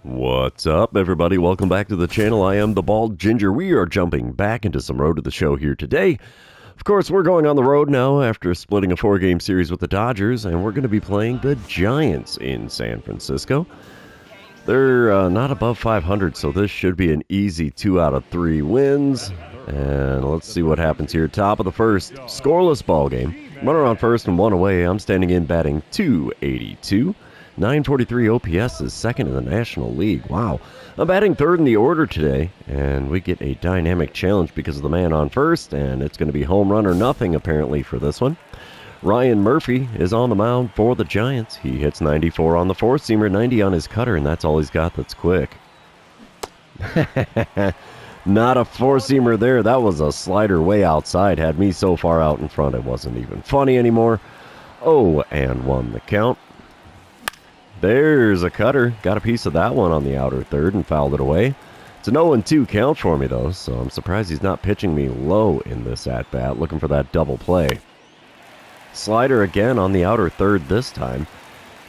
What's up, everybody? Welcome back to the channel. I am the Bald Ginger. We are jumping back into some Road to the Show here today. Of course, we're going on the road now after splitting a 4-game series with the Dodgers, and we're going to be playing the Giants in San Francisco. They're not above 500, so this should be an easy 2 out of 3 wins. And let's see what happens here. Top of the first, scoreless ball game. Runner on first and one away. I'm standing in batting .282. 943 OPS is second in the National League. Wow. I'm batting third in the order today, and we get a dynamic challenge because of the man on first, and it's going to be home run or nothing apparently for this one. Ryan Murphy is on the mound for the Giants. He hits 94 on the four-seamer, 90 on his cutter, and that's all he's got that's quick. Not a four-seamer there. That was a slider way outside. Had me so far out in front it wasn't even funny anymore. 0-1 the count. There's a cutter. Got a piece of that one on the outer third and fouled it away. It's an 0-2 count for me, though, so I'm surprised he's not pitching me low in this at-bat, looking for that double play. Slider again on the outer third this time.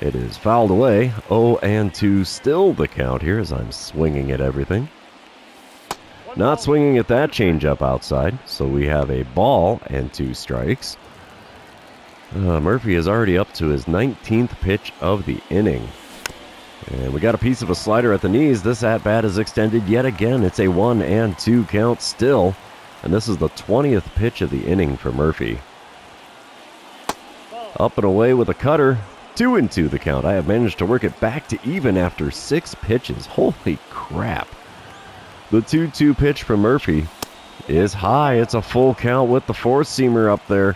It is fouled away. 0-2 still the count here as I'm swinging at everything. Not swinging at that changeup outside, so we have a ball and 2 strikes. Murphy is already up to his 19th pitch of the inning. And we got a piece of a slider at the knees. This at-bat is extended yet again. It's a 1-2 count still. And this is the 20th pitch of the inning for Murphy. Up and away with a cutter. 2-2 the count. I have managed to work it back to even after 6 pitches. Holy crap. The 2-2 pitch from Murphy is high. It's a full count with the four-seamer up there.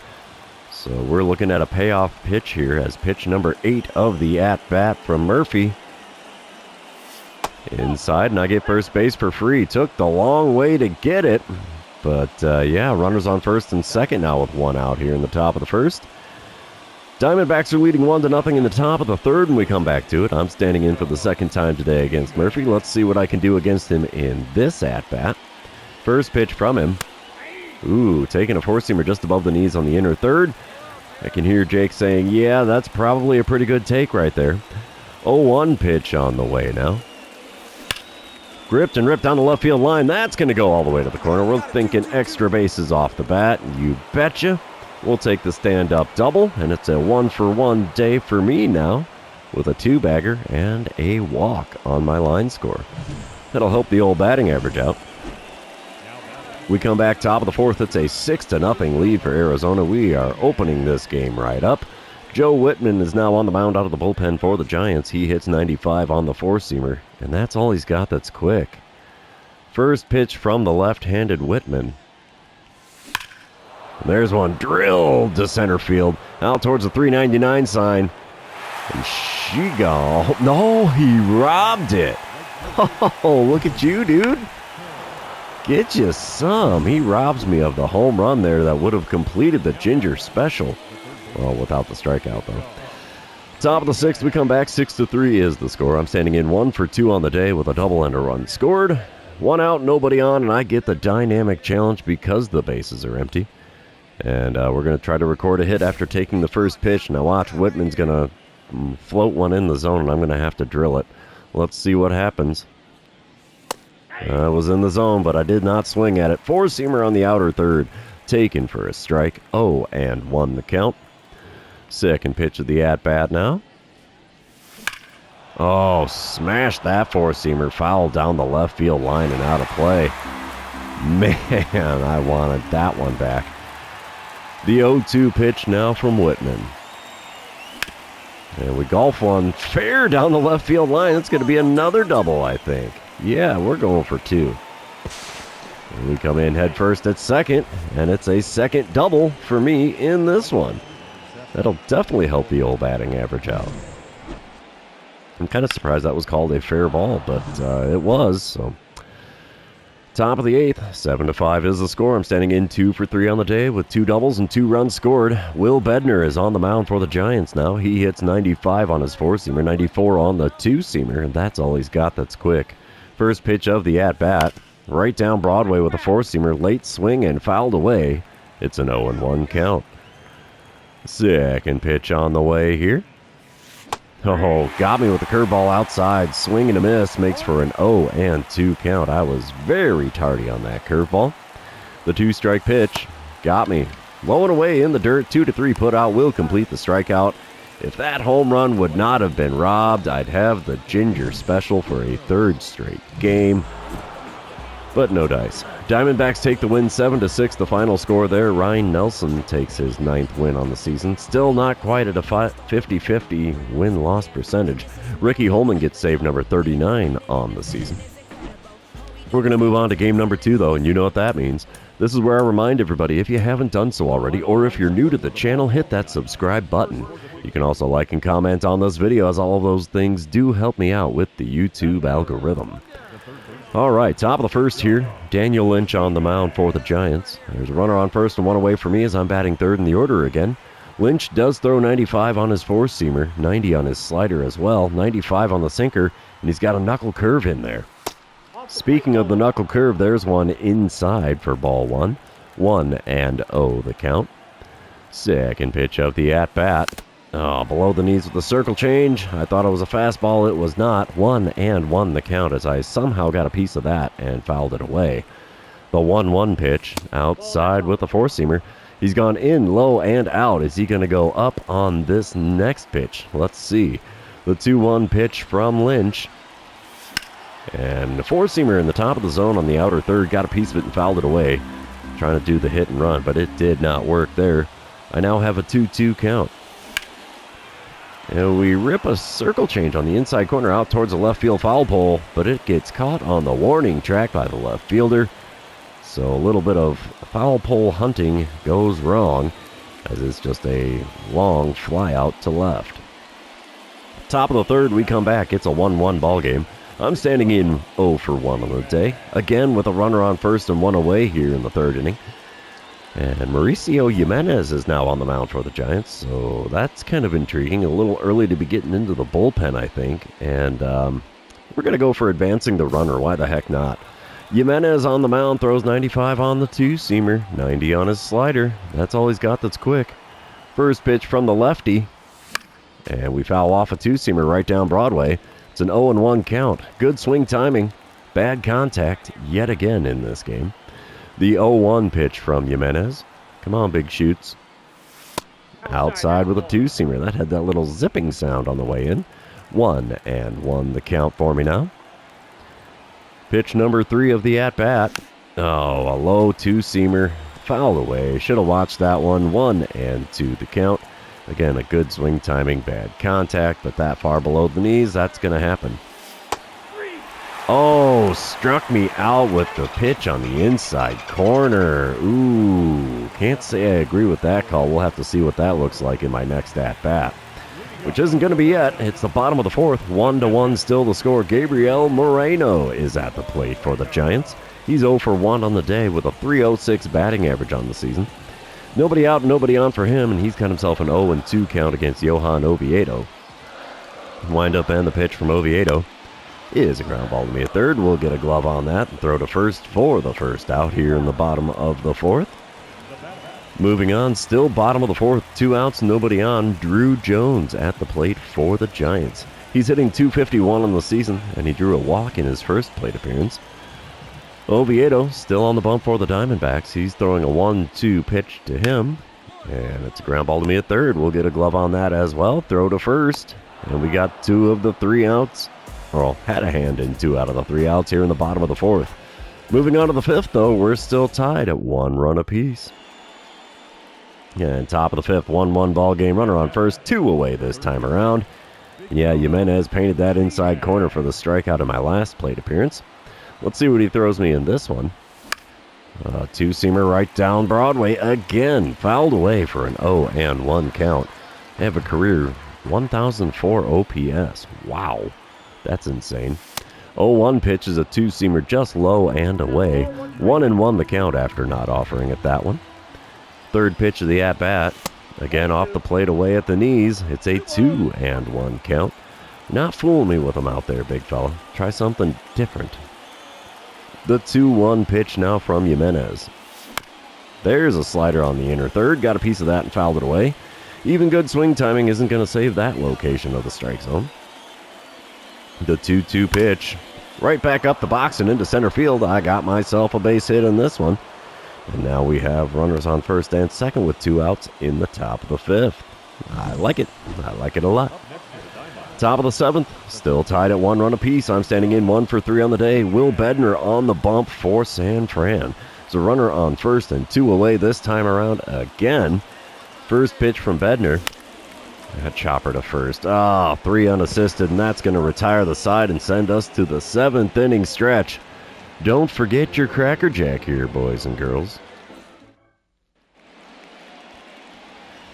So we're looking at a payoff pitch here as pitch number 8 of the at-bat from Murphy. Inside, and I get first base for free. Took the long way to get it. But, yeah, runners on first and second now with 1 out here in the top of the first. Diamondbacks are leading 1-0 in the top of the third, and we come back to it. I'm standing in for the second time today against Murphy. Let's see what I can do against him in this at-bat. First pitch from him. Ooh, taking a four-seamer just above the knees on the inner third. I can hear Jake saying, yeah, that's probably a pretty good take right there. 0-1 pitch on the way now. Gripped and ripped down the left field line. That's going to go all the way to the corner. We're thinking extra bases off the bat. You betcha. We'll take the stand-up double, and it's a 1-for-1 day for me now with a 2-bagger and a walk on my line score. That'll help the old batting average out. We come back top of the fourth. It's a 6-0 lead for Arizona. We are opening this game right up. Joe Whitman is now on the mound out of the bullpen for the Giants. He hits 95 on the four-seamer, and that's all he's got that's quick. First pitch from the left-handed Whitman. There's one drilled to center field, out towards the 399 sign. And she gone. No, he robbed it. Oh, look at you, dude. Get you some. He robs me of the home run there that would have completed the Ginger special. Well, without the strikeout, though. Top of the sixth, we come back. 6-3 is the score. I'm standing in 1 for 2 on the day with a double and a run scored. 1 out, nobody on, and I get the dynamic challenge because the bases are empty. And we're going to try to record a hit after taking the first pitch. Now watch, Whitman's going to float one in the zone, and I'm going to have to drill it. Let's see what happens. I was in the zone, but I did not swing at it. Four-seamer on the outer third. Taken for a strike. 0-1 the count. Second pitch of the at-bat now. Oh, smashed that four-seamer. Foul down the left field line and out of play. Man, I wanted that one back. The 0-2 pitch now from Whitman. And we golf one fair down the left field line. It's going to be another double, I think. Yeah, we're going for 2. And we come in head first at second, and it's a second double for me in this one. That'll definitely help the old batting average out. I'm kind of surprised that was called a fair ball, but it was, so. Top of the 8th, 7-5 is the score. I'm standing in 2 for 3 on the day with 2 doubles and 2 runs scored. Will Bednar is on the mound for the Giants now. He hits 95 on his four-seamer, 94 on the two-seamer, and that's all he's got that's quick. First pitch of the at-bat, right down Broadway with a four-seamer, late swing and fouled away. It's an 0-1 count. Second pitch on the way here. Oh, got me with the curveball outside. Swing and a miss makes for an 0-2 count. I was very tardy on that curveball. The 2-strike pitch got me. Low and away in the dirt. 2-3 put out will complete the strikeout. If that home run would not have been robbed, I'd have the Ginger special for a 3rd straight game. But no dice. Diamondbacks take the win 7-6, the final score there. Ryan Nelson takes his 9th win on the season. Still not quite at a 50-50 win-loss percentage. Ricky Holman gets save number 39 on the season. We're going to move on to game number 2, though, and you know what that means. This is where I remind everybody, if you haven't done so already, or if you're new to the channel, hit that subscribe button. You can also like and comment on this video, as all of those things do help me out with the YouTube algorithm. All right, top of the first here. Daniel Lynch on the mound for the Giants. There's a runner on first and one away for me as I'm batting 3rd in the order again. Lynch does throw 95 on his 4-seamer, 90 on his slider as well, 95 on the sinker, and he's got a knuckle curve in there. Speaking of the knuckle curve, there's one inside for ball 1. 1-0 the count. Second pitch of the at-bat. Oh, below the knees with the circle change. I thought it was a fastball. It was not. 1-1 the count as I somehow got a piece of that and fouled it away. The 1-1 pitch outside with the 4-seamer. He's gone in, low, and out. Is he going to go up on this next pitch? Let's see. The 2-1 pitch from Lynch. And the 4-seamer in the top of the zone on the outer third. Got a piece of it and fouled it away. Trying to do the hit and run, but it did not work there. I now have a 2-2 count. And we rip a circle change on the inside corner out towards the left field foul pole, but it gets caught on the warning track by the left fielder. So a little bit of foul pole hunting goes wrong, as it's just a long fly out to left. Top of the third, we come back. It's a 1-1 ball game. I'm standing in 0 for 1 on the day, again with a runner on first and one away here in the 3rd inning. And Mauricio Jimenez is now on the mound for the Giants, so that's kind of intriguing. A little early to be getting into the bullpen, I think. And we're going to go for advancing the runner. Why the heck not? Jimenez on the mound, throws 95 on the 2-seamer, 90 on his slider. That's all he's got that's quick. First pitch from the lefty. And we foul off a 2-seamer right down Broadway. It's an 0-1 count. Good swing timing. Bad contact yet again in this game. The 0-1 pitch from Jimenez. Come on, big shoots. Outside with a 2-seamer. That had that little zipping sound on the way in. 1-1 the count for me now. Pitch number 3 of the at-bat. Oh, a low 2-seamer. Fouled away. Should have watched that one. 1-2 the count. Again, a good swing timing. Bad contact, but that far below the knees, that's going to happen. Oh, struck me out with the pitch on the inside corner. Ooh, can't say I agree with that call. We'll have to see what that looks like in my next at-bat, which isn't going to be yet. It's the bottom of the 4th. 1-1 still the score. Gabriel Moreno is at the plate for the Giants. He's 0 for 1 on the day with a .306 batting average on the season. Nobody out, nobody on for him, and he's got himself an 0-2 count against Johan Oviedo. Wind up and the pitch from Oviedo is a ground ball to me at 3rd. We'll get a glove on that and throw to first for the first out here in the bottom of the 4th. Moving on, still bottom of the 4th, 2 outs, nobody on. Drew Jones at the plate for the Giants. He's hitting .251 on the season, and he drew a walk in his first plate appearance. Oviedo still on the bump for the Diamondbacks. He's throwing a 1-2 pitch to him, and it's a ground ball to me at 3rd. We'll get a glove on that as well. Throw to first, and we got 2 of the 3 outs. Well, had a hand in 2 out of the 3 outs here in the bottom of the 4th. Moving on to the 5th, though, we're still tied at 1 run apiece. And top of the 5th, 1-1 ball game. Runner on first, 2 away this time around. Yeah, Jimenez painted that inside corner for the strikeout in my last plate appearance. Let's see what he throws me in this one. 2-seamer right down Broadway again. Fouled away for an 0-1 count. They have a career 1,004 OPS. Wow, that's insane. 0-1 pitch is a 2-seamer just low and away. 1-1 the count after not offering it that one. Third pitch of the at-bat. Again off the plate away at the knees. It's a 2-1 count. Not fooling me with him out there, big fella. Try something different. The 2-1 pitch now from Jimenez. There's a slider on the inner third. Got a piece of that and fouled it away. Even good swing timing isn't going to save that location of the strike zone. The 2-2 pitch. Right back up the box and into center field. I got myself a base hit in this one. And now we have runners on first and second with 2 outs in the top of the 5th. I like it. I like it a lot. Top of the 7th, still tied at 1 run apiece. I'm standing in 1 for 3 on the day. Will Bednar on the bump for San Fran. It's a runner on first and 2 away this time around again. First pitch from Bednar. A chopper to first. 3 unassisted, and that's going to retire the side and send us to the 7th inning stretch. Don't forget your Cracker Jack here, boys and girls.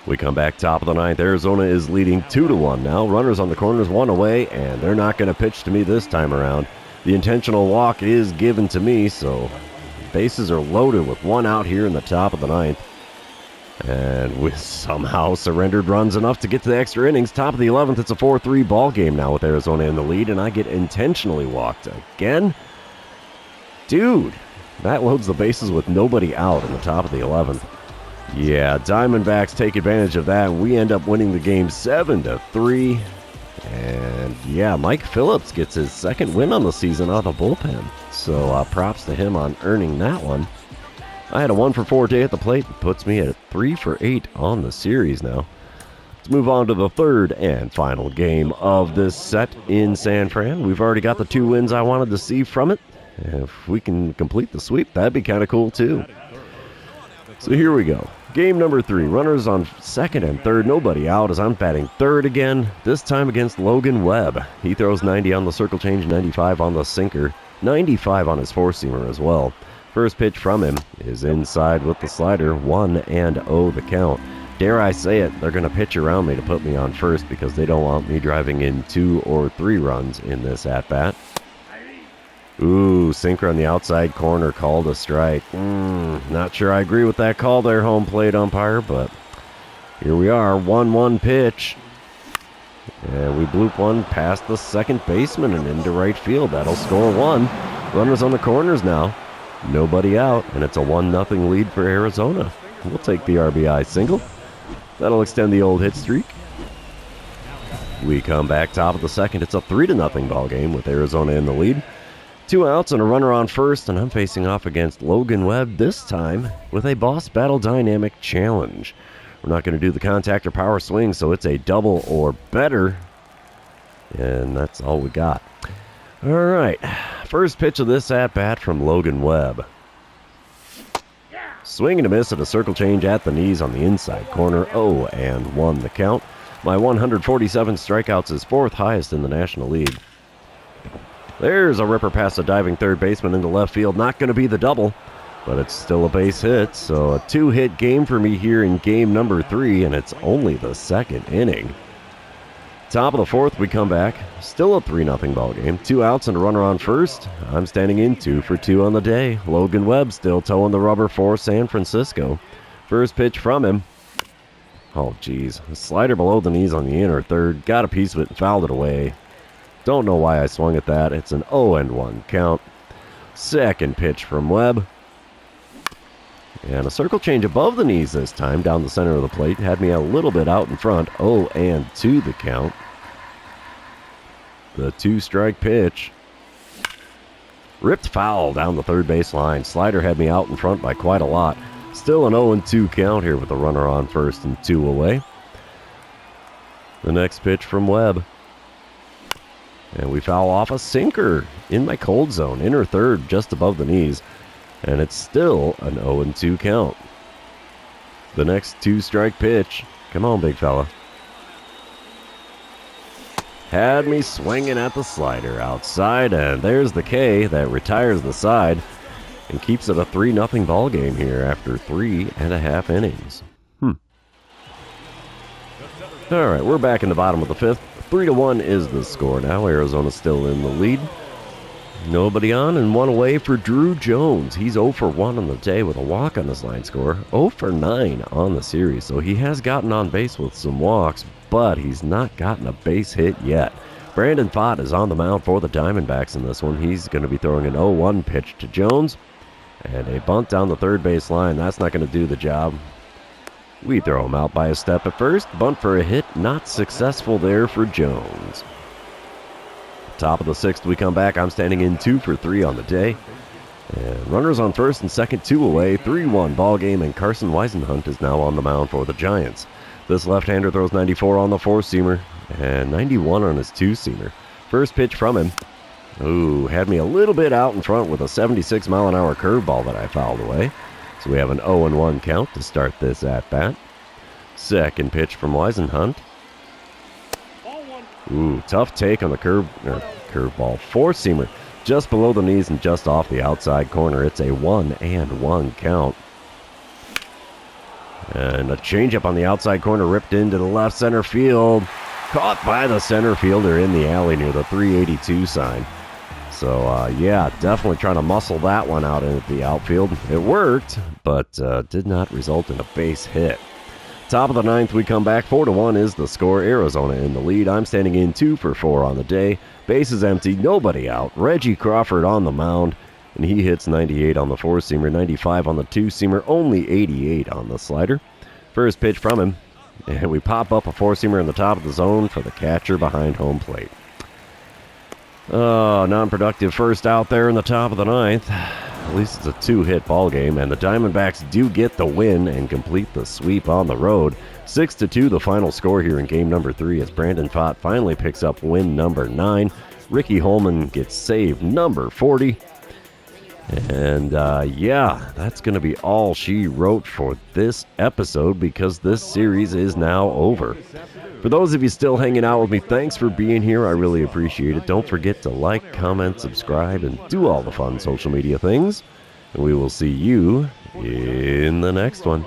We come back top of the 9th. Arizona is leading 2-1 now. Runners on the corners, 1 away, and they're not going to pitch to me this time around. The intentional walk is given to me, so bases are loaded with 1 out here in the top of the 9th. And we somehow surrendered runs enough to get to the extra innings. Top of the 11th, it's a 4-3 ball game now with Arizona in the lead, and I get intentionally walked again. Dude, that loads the bases with nobody out in the top of the 11th. Yeah, Diamondbacks take advantage of that, and we end up winning the game 7-3. And yeah, Mike Phillips gets his 2nd win on the season out of the bullpen. So props to him on earning that one. I had a 1 for 4 day at the plate. Puts me at 3 for 8 on the series now. Let's move on to the 3rd and final game of this set in San Fran. We've already got the 2 wins I wanted to see from it. If we can complete the sweep, that'd be kind of cool too. So here we go. Game number 3. Runners on 2nd and 3rd. Nobody out as I'm batting 3rd again. This time against Logan Webb. He throws 90 on the circle change, 95 on the sinker, 95 on his 4-seamer as well. First pitch from him is inside with the slider. 1-0 the count. Dare I say it, they're going to pitch around me to put me on first because they don't want me driving in 2 or 3 runs in this at-bat. Ooh, sinker on the outside corner, called a strike. Not sure I agree with that call there, home plate umpire, but here we are, 1-1 pitch. And we bloop one past the second baseman and into right field. That'll score 1. Runners on the corners now. Nobody out, and it's a 1-0 lead for Arizona. We'll take the RBI single. That'll extend the old hit streak. We come back top of the 2nd. It's a 3-0 ball game with Arizona in the lead. 2 outs and a runner on first, and I'm facing off against Logan Webb, this time with a Boss Battle Dynamic Challenge. We're not going to do the contact or power swing, so it's a double or better, and that's all we got. All right, first pitch of this at-bat from Logan Webb. Swing and a miss at a circle change at the knees on the inside corner, 0-1 the count. My 147 strikeouts is 4th highest in the National League. There's a ripper past a diving third baseman into left field. Not going to be the double, but it's still a base hit. So a 2-hit game for me here in game number 3, and it's only the 2nd inning. Top of the 4th, we come back. Still a 3-0 ball game. 2 outs and a runner on first. I'm standing in 2 for 2 on the day. Logan Webb still towing the rubber for San Francisco. First pitch from him. Oh, geez. A slider below the knees on the inner third. Got a piece of it and fouled it away. Don't know why I swung at that. It's an 0-1 count. Second pitch from Webb. And a circle change above the knees this time, down the center of the plate. Had me a little bit out in front. 0-2 the count. The 2-strike pitch. Ripped foul down the third base line. Slider had me out in front by quite a lot. Still an 0-2 count here with a runner on first and 2 away. The next pitch from Webb. And we foul off a sinker in my cold zone, inner third, just above the knees. And it's still an 0-2 count. The next 2-strike pitch. Come on, big fella. Had me swinging at the slider outside, and there's the K that retires the side and keeps it a 3-0 ball game here after 3.5 innings. All right, we're back in the bottom of the 5th. 3-1 is the score now. Arizona's still in the lead. Nobody on and 1 away for Drew Jones. He's 0 for 1 on the day with a walk on his line score. 0 for 9 on the series. So he has gotten on base with some walks, but he's not gotten a base hit yet. Brandon Pfaadt is on the mound for the Diamondbacks in this one. He's going to be throwing an 0-1 pitch to Jones. And a bunt down the third base line. That's not going to do the job. We throw him out by a step at first. Bunt for a hit. Not successful there for Jones. Top of the 6th, we come back. I'm standing in 2 for 3 on the day. And runners on first and second, 2 away. 3-1 ball game, and Carson Weisenhunt is now on the mound for the Giants. This left-hander throws 94 on the 4-seamer and 91 on his 2-seamer. First pitch from him. Ooh, had me a little bit out in front with a 76-mile-an-hour curveball that I fouled away. So we have an 0-1 count to start this at-bat. Second pitch from Weisenhunt. Ooh, tough take on the curveball. 4-seamer. Just below the knees and just off the outside corner. It's a 1-1 count. And a changeup on the outside corner ripped into the left center field. Caught by the center fielder in the alley near the 382 sign. So, yeah, definitely trying to muscle that one out into the outfield. It worked, but did not result in a base hit. Top of the 9th, we come back. 4-1 is the score. Arizona in the lead. I'm standing in 2 for 4 on the day. Bases empty, nobody out. Reggie Crawford on the mound, and he hits 98 on the 4-seamer, 95 on the 2-seamer, only 88 on the slider. First pitch from him, and we pop up a 4-seamer in the top of the zone for the catcher behind home plate. Oh, non-productive first out there in the top of the 9th. At least it's a 2-hit ball game, and the Diamondbacks do get the win and complete the sweep on the road. 6-2 the final score here in game number 3 as Brandon Pfaadt finally picks up win number 9. Ricky Holman gets save number 40. And, yeah, that's going to be all she wrote for this episode because this series is now over. For those of you still hanging out with me, thanks for being here. I really appreciate it. Don't forget to like, comment, subscribe, and do all the fun social media things. And we will see you in the next one.